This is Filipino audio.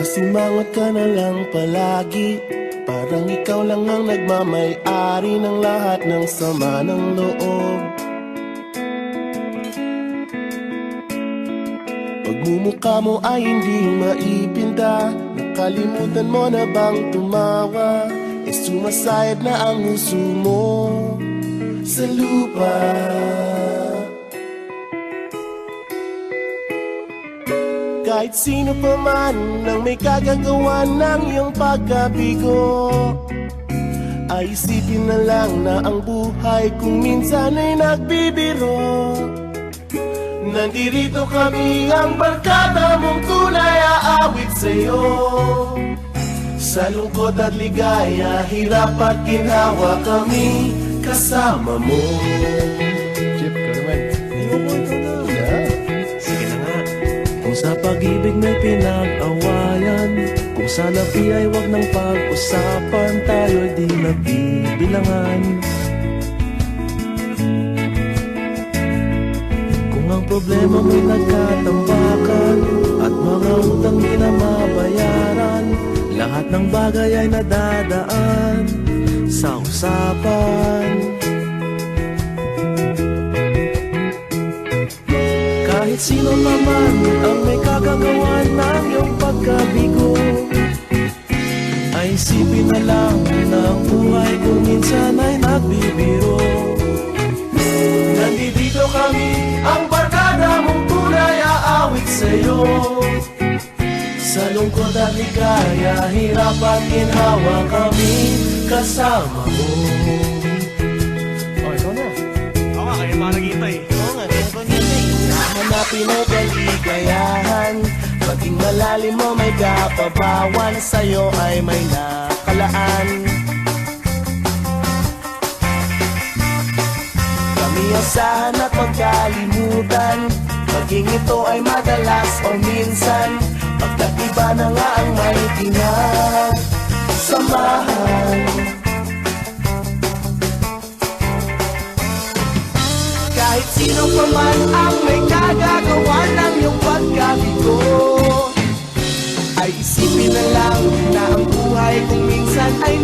Nakasimangot ka na lang palagi, parang ikaw lang ang nagmamay-ari ng lahat ng sama ng loob. Pagmumukha mo ay hindi maipinta, nakalimutan mo na bang tumawa? E sumasayad na ang huso mo sa lupa. Kahit sino pa man ang may kagagawa ng iyong pagkabigo, ay isipin na lang na ang buhay kung minsan ay nagbibiro. Nandirito kami, ang barkada mong tunay aawit sa'yo. Sa lungkot at ligaya, hirap at ginhawa kami kasama mo. Jeff, ka naman. Sige na nga. Kung sa pag-ibig may pinag-awayan, kung sa labi ay wag nang pag-usapan, tayo'y di nagbibilangan. Kung ang problema may nagkatambakan at mga utang di na mabayaran, lahat ng bagay ay nadadaan sa usapan. Kahit sino naman ang may kagagawa ng iyong pagkabigo, ay isipin na lang na ang buhay kung minsan ay nagbibiro. Nandito kami, ang barkada mong tunay aawit sa'yo. Sa lungkot at ligaya, hirap at ginhawa kami kasama mo. Oh, ikaw na. Oo nga, kayo mga naghihintay. Oo nga, kaya ko nilay. Hanapin ay kaligayahan, maging malalim mo may kapabawan, sa'yo ay may nakalaan. Kami asahan at magkalimutan, maging ito ay madalas o minsan, pagkat iba na nga ang may samahan. Kahit sino pa man ang may kagagawa ng iyong pagkabigo, ay isipin na lang na ang buhay kung minsan ay